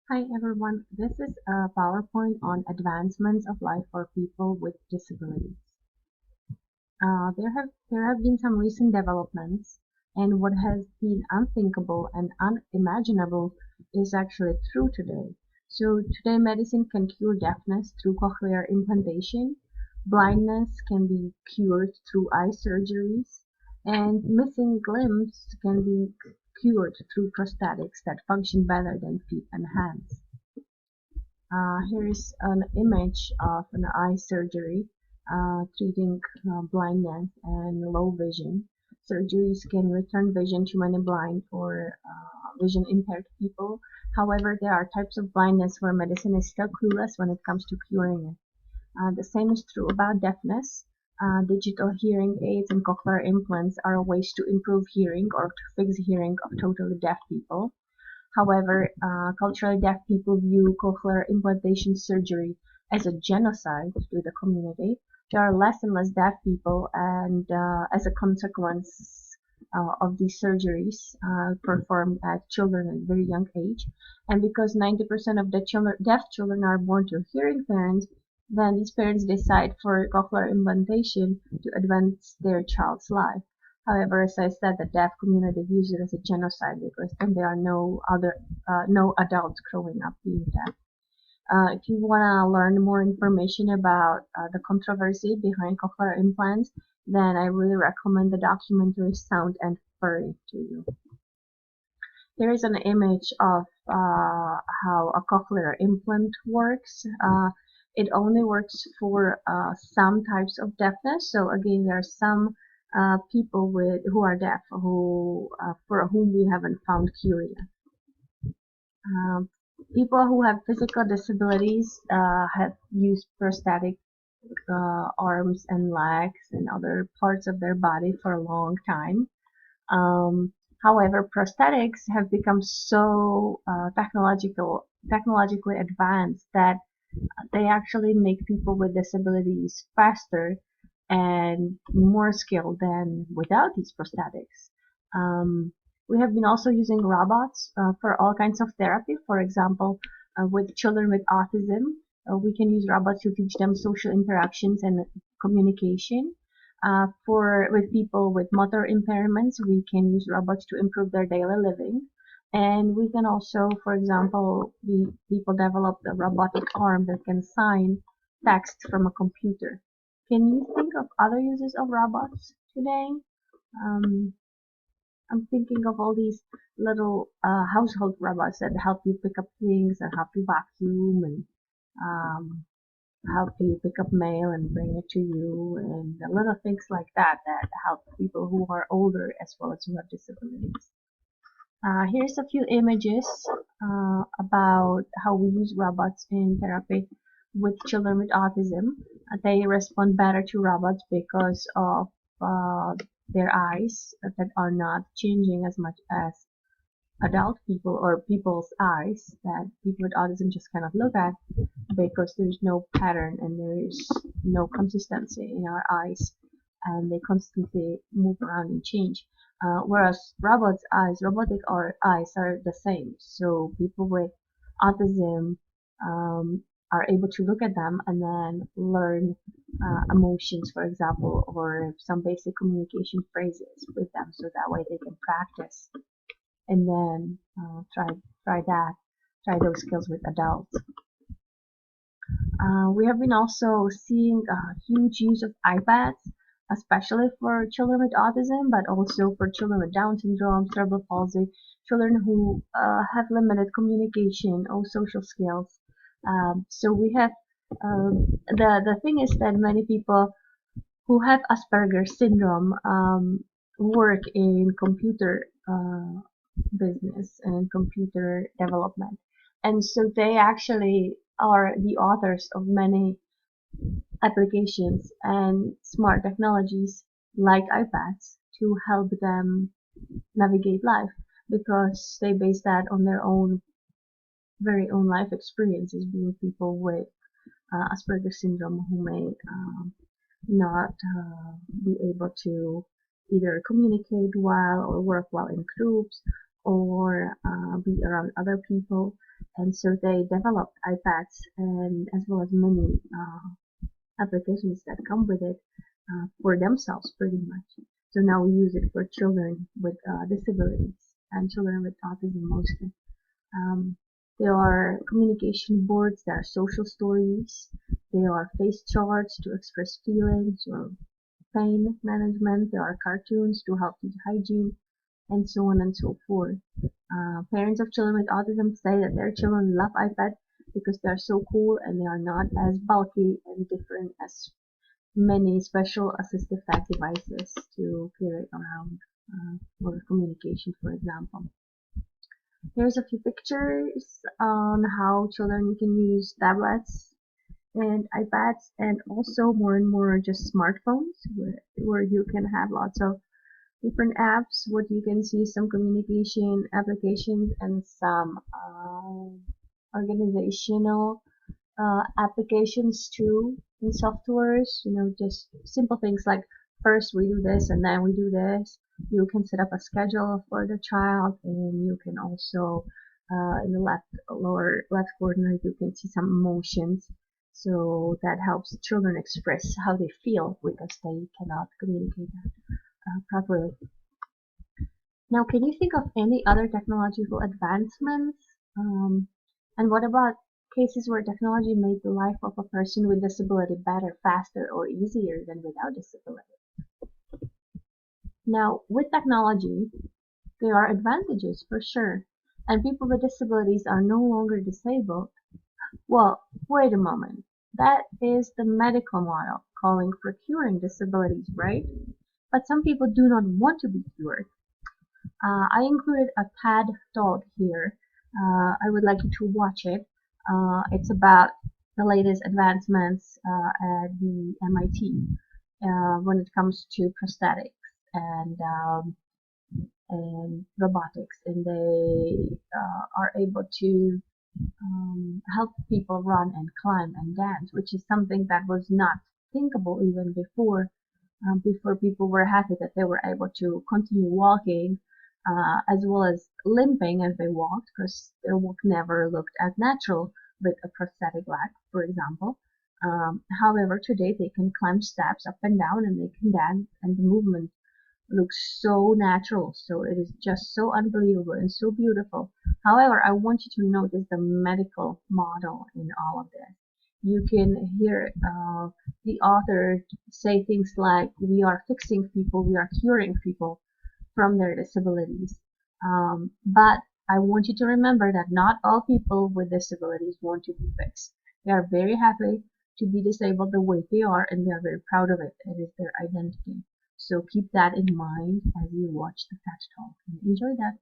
Hi everyone, this is a PowerPoint on advancements of life for people with disabilities. There have been some recent developments, and what has been unthinkable and unimaginable is actually true today. So today medicine can cure deafness through cochlear implantation, blindness can be cured through eye surgeries, and missing limbs can be cured through prosthetics that function better than feet and hands. Here is an image of an eye surgery treating blindness and low vision. Surgeries can return vision to many blind or vision impaired people. However, there are types of blindness where medicine is still clueless when it comes to curing it. The same is true about deafness. Digital hearing aids and cochlear implants are ways to improve hearing or to fix hearing of totally deaf people. However, culturally deaf people view cochlear implantation surgery as a genocide to the community. There are less and less deaf people, and as a consequence of these surgeries performed at children at a very young age, and because 90% of the deaf children are born to hearing parents, then these parents decide for cochlear implantation to advance their child's life. However, as I said, the deaf community views it as a genocide because then there are no adults growing up being deaf. If you want to learn more information about the controversy behind cochlear implants, then I really recommend the documentary Sound and Furry to you. Here is an image of how a cochlear implant works. It only works for some types of deafness. So again, there are some people who are deaf for whom we haven't found cure yet. People who have physical disabilities have used prosthetic arms and legs and other parts of their body for a long time. However, prosthetics have become so technologically advanced that they actually make people with disabilities faster and more skilled than without these prosthetics. We have been also using robots for all kinds of therapy. For example, with children with autism, we can use robots to teach them social interactions and communication. For with people with motor impairments, we can use robots to improve their daily living. And we can also, for example, people developed a robotic arm that can sign text from a computer. Can you think of other uses of robots today? Um, I'm thinking of all these little household robots that help you pick up things and help you vacuum and um, help you pick up mail and bring it to you and little things like that that help people who are older as well as who have disabilities. Here's a few images about how we use robots in therapy with children with autism. They respond better to robots because of uh, their eyes that are not changing as much as adult people or people's eyes that people with autism just cannot look at because there's no pattern and there is no consistency in our eyes and they constantly move around and change. Whereas robotic eyes are the same. So people with autism are able to look at them and then learn emotions, for example, or some basic communication phrases with them, so that way they can practice and then try those skills with adults. We have been also seeing huge use of iPads, especially for children with autism, but also for children with Down syndrome, cerebral palsy, children who have limited communication or social skills. So we have the thing is that many people who have Asperger's syndrome work in computer business and computer development. And so they actually are the authors of many applications and smart technologies like iPads to help them navigate life because they base that on their own very own life experiences being people with Asperger's syndrome who may not be able to either communicate well or work well in groups or be around other people. and so they developed iPads and as well as many applications that come with it for themselves pretty much. So now we use it for children with disabilities and children with autism mostly. Um, there are communication boards, there are social stories, there are face charts to express feelings or pain management, there are cartoons to help teach hygiene, and so on and so forth. Parents of children with autism say that their children love iPad because they are so cool and they are not as bulky and different as many special assistive tech devices to carry around for communication, for example. Here's a few pictures on how children can use tablets and iPads, and also more and more just smartphones where you can have lots of different apps. What you can see, some communication applications and some organizational applications too in softwares. Just simple things like first we do this and then we do this. You can set up a schedule for the child, and you can also in the lower left corner you can see some emotions. So that helps children express how they feel because they cannot communicate that properly. Now, can you think of any other technological advancements? Um, and what about cases where technology made the life of a person with disability better, faster, or easier than without disability? Now, with technology, there are advantages for sure, and people with disabilities are no longer disabled. Well, wait a moment. That is the medical model calling for curing disabilities, right? But some people do not want to be cured. I included a TED talk here. I would like you to watch it. It's about the latest advancements at the MIT when it comes to prosthetics and robotics, and they are able to help people run and climb and dance, which is something that was not thinkable even before. Before people were happy that they were able to continue walking as well as limping as they walked because their walk never looked as natural with a prosthetic leg, for example. However, today they can climb steps up and down and they can dance, and the movement looks so natural. So it is just so unbelievable and so beautiful. However, I want you to notice the medical model in all of this. You can hear the author say things like, we are fixing people, we are curing people from their disabilities. But I want you to remember that not all people with disabilities want to be fixed. They are very happy to be disabled the way they are, and they are very proud of it. It is their identity. So keep that in mind as you watch the TED Talk and enjoy that.